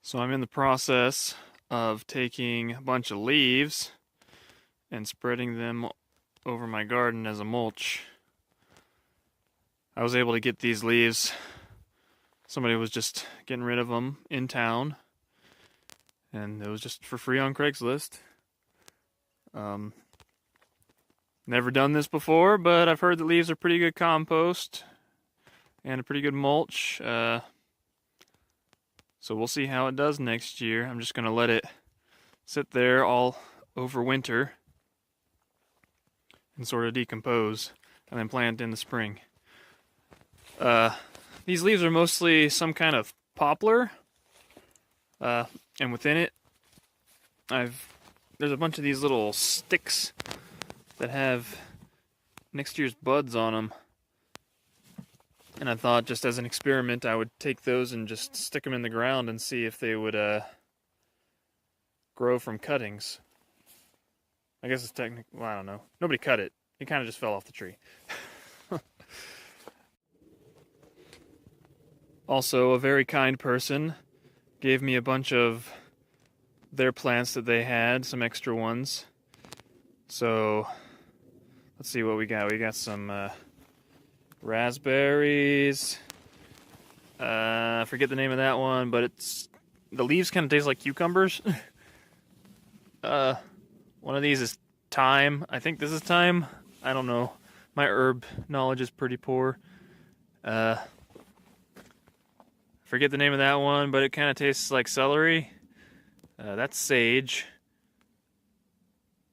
So I'm in the process of taking a bunch of leaves and spreading them over my garden as a mulch. I was able to get these leaves. Somebody was just getting rid of them in town, and it was just for free on Craigslist. Um, Never done this before, but I've heard that leaves are pretty good compost and a pretty good mulch. So we'll see how it does next year. I'm just going to let it sit there all over winter and sort of decompose and then plant in the spring. These leaves are mostly some kind of poplar, and within it, there's a bunch of these little sticks that have next year's buds on them. And I thought, just as an experiment, I would take those and just stick them in the ground and see if they would grow from cuttings. I guess it's technically, well, I don't know. Nobody cut it. It kind of just fell off the tree. Also, a very kind person gave me a bunch of their plants that they had, some extra ones. So, let's see what we got. We got some raspberries. I forget the name of that one, but the leaves kind of taste like cucumbers. One of these is thyme. I think this is thyme. I don't know. My herb knowledge is pretty poor. Forget the name of that one, but it kind of tastes like celery. That's sage.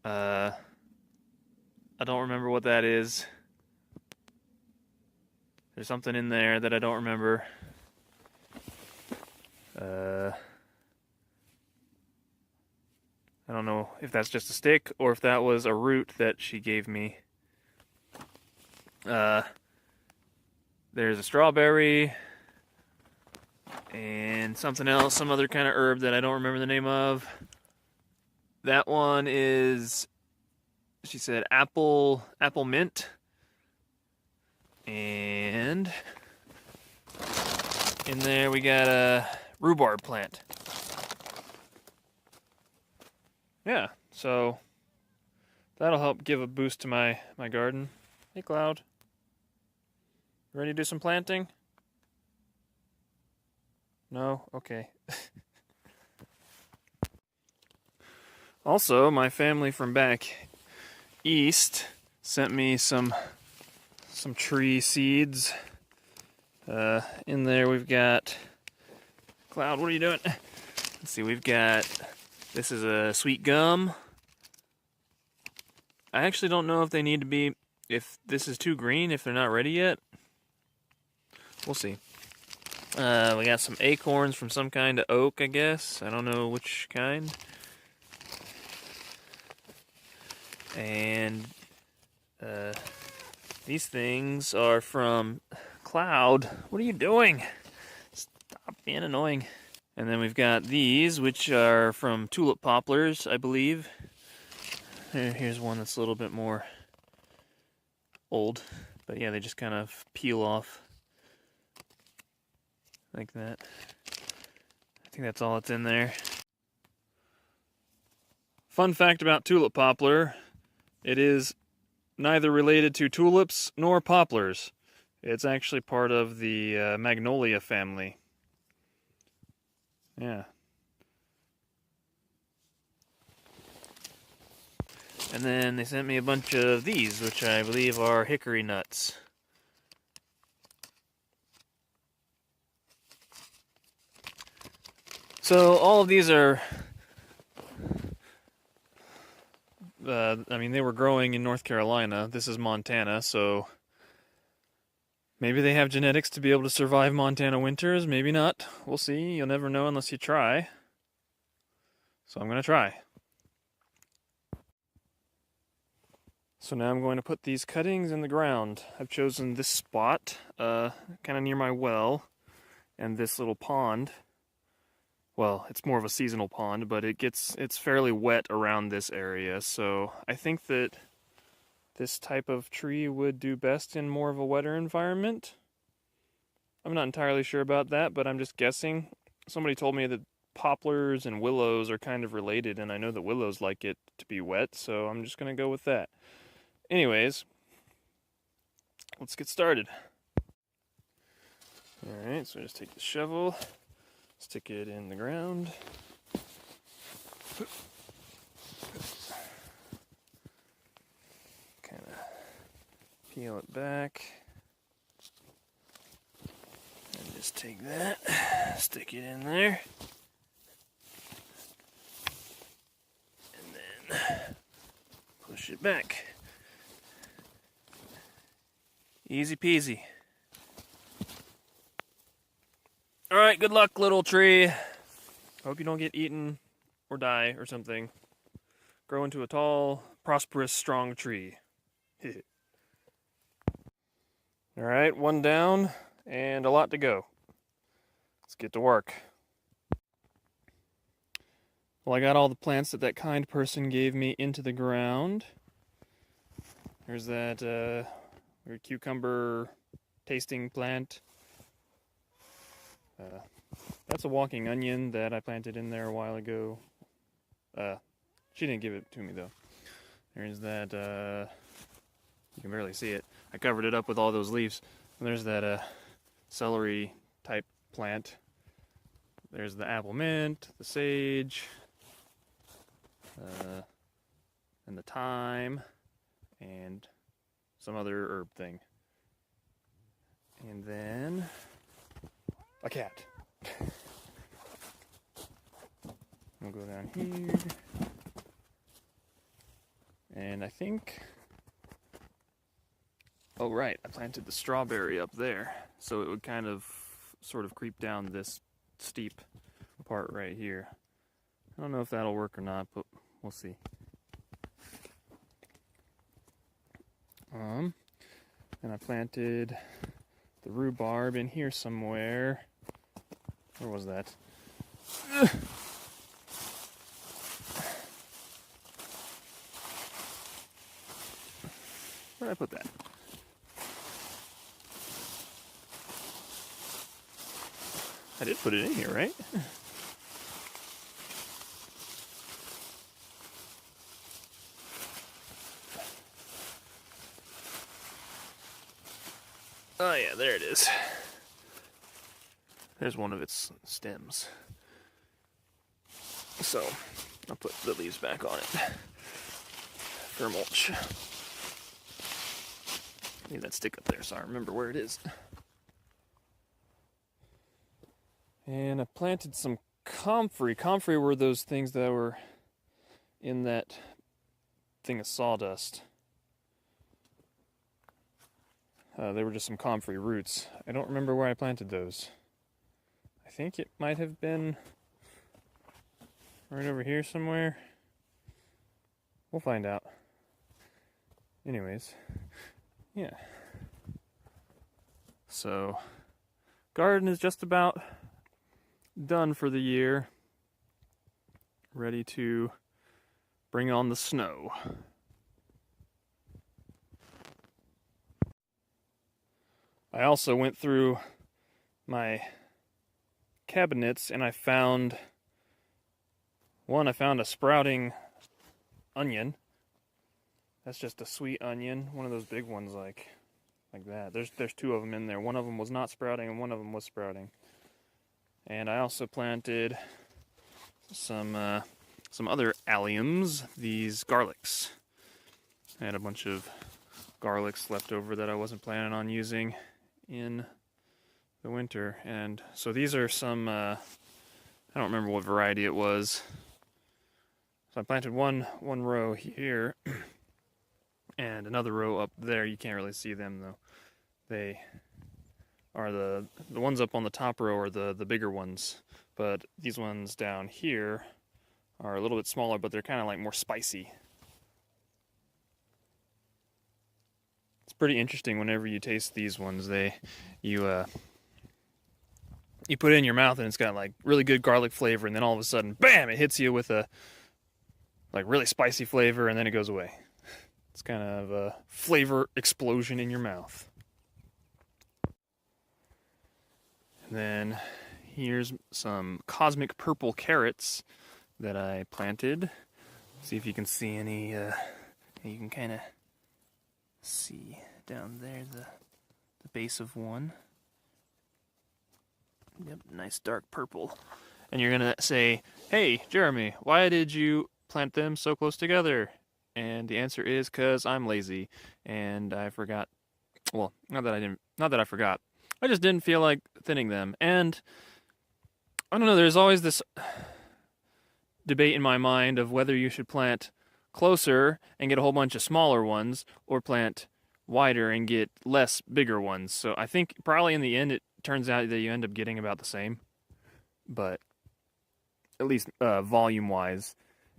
I don't remember what that is. There's something in there that I don't remember. I don't know if that's just a stick or if that was a root that she gave me. There's a strawberry and something else, some other kind of herb that I don't remember the name of. That one is, she said, apple mint. And in there we got a rhubarb plant. Yeah, so that'll help give a boost to my garden. Hey, Cloud. Ready to do some planting? No? Okay. Also, my family from back east sent me some tree seeds. In there we've got... Cloud, what are you doing? Let's see, we've got... This is a sweet gum. I actually don't know if they need to be... If this is too green, if they're not ready yet. We'll see. We got some acorns from some kind of oak, I guess. I don't know which kind. And these things are from Cloud. What are you doing? Stop being annoying. And then we've got these, which are from tulip poplars, I believe. Here's one that's a little bit more old. But yeah, they just kind of peel off like that. I think that's all that's in there. Fun fact about tulip poplar, it is neither related to tulips nor poplars. It's actually part of the magnolia family. Yeah. And then they sent me a bunch of these, which I believe are hickory nuts. So all of these are, I mean, they were growing in North Carolina. This is Montana, so maybe they have genetics to be able to survive Montana winters, maybe not. We'll see. You'll never know unless you try. So I'm going to try. So now I'm going to put these cuttings in the ground. I've chosen this spot, kind of near my well, and this little pond. Well, it's more of a seasonal pond, but it's fairly wet around this area, so I think that this type of tree would do best in more of a wetter environment. I'm not entirely sure about that, but I'm just guessing. Somebody told me that poplars and willows are kind of related, and I know that willows like it to be wet, so I'm just going to go with that. Anyways, let's get started. Alright, so just take the shovel, stick it in the ground. Kind of peel it back. And just take that, stick it in there. And then push it back. Easy peasy. Alright, good luck, little tree. Hope you don't get eaten or die or something. Grow into a tall, prosperous, strong tree. Alright, one down and a lot to go. Let's get to work. Well, I got all the plants that kind person gave me into the ground. There's that cucumber tasting plant. That's a walking onion that I planted in there a while ago. She didn't give it to me though. There's that, you can barely see it. I covered it up with all those leaves. And there's that celery type plant. There's the apple mint, the sage, and the thyme, and some other herb thing. And then a cat. We'll go down here. And I think, oh right, I planted the strawberry up there. So it would kind of sort of creep down this steep part right here. I don't know if that'll work or not, but we'll see. And I planted the rhubarb in here somewhere. Where was that? Where did I put that? I did put it in here, right? Oh yeah, there it is. There's one of its stems. So, I'll put the leaves back on it for mulch. Need that stick up there so I remember where it is. And I planted some comfrey. Comfrey were those things that were in that thing of sawdust. They were just some comfrey roots. I don't remember where I planted those. I think it might have been right over here somewhere. We'll find out. Anyways, yeah. So, garden is just about done for the year. Ready to bring on the snow. I also went through my cabinets and I found a sprouting onion. That's just a sweet onion, one of those big ones like that. There's two of them in there. One of them was not sprouting and one of them was sprouting. And I also planted some other alliums, these garlics. I had a bunch of garlics left over that I wasn't planning on using in the winter. And so these are some, I don't remember what variety it was. So I planted one row here and another row up there. You can't really see them though. They are the ones up on the top row are the bigger ones, but these ones down here are a little bit smaller, but they're kind of like more spicy. It's pretty interesting whenever you taste these ones. You put it in your mouth and it's got like really good garlic flavor, and then all of a sudden, bam! It hits you with a like really spicy flavor, and then it goes away. It's kind of a flavor explosion in your mouth. And then here's some cosmic purple carrots that I planted. See if you can see any, you can kind of see down there the base of one. Yep, nice dark purple. And you're gonna say, hey, Jeremy, why did you plant them so close together? And the answer is because I'm lazy and I forgot. Well, not that I forgot. I just didn't feel like thinning them. And I don't know, there's always this debate in my mind of whether you should plant closer and get a whole bunch of smaller ones or plant wider and get less bigger ones. So I think probably in the end it turns out that you end up getting about the same. But at least volume-wise,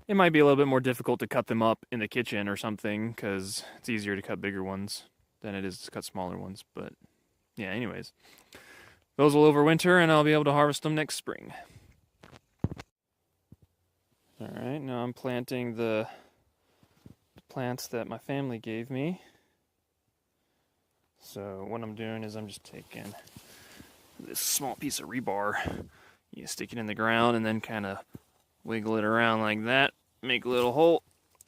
it might be a little bit more difficult to cut them up in the kitchen or something because it's easier to cut bigger ones than it is to cut smaller ones. But yeah, anyways, those will overwinter and I'll be able to harvest them next spring. Alright, now I'm planting the plants that my family gave me. So what I'm doing is I'm just taking this small piece of rebar, you stick it in the ground and then kind of wiggle it around like that, make a little hole,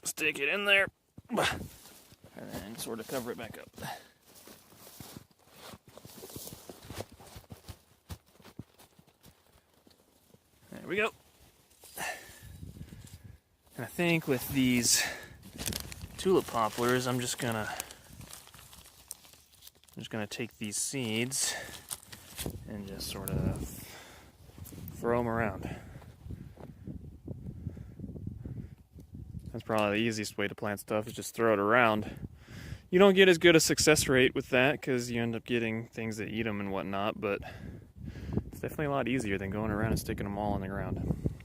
stick it in there, and then sort of cover it back up. There we go. And I think with these tulip poplars, I'm just gonna take these seeds and just sort of throw them around. That's probably the easiest way to plant stuff, is just throw it around. You don't get as good a success rate with that because you end up getting things that eat them and whatnot, but it's definitely a lot easier than going around and sticking them all on the ground.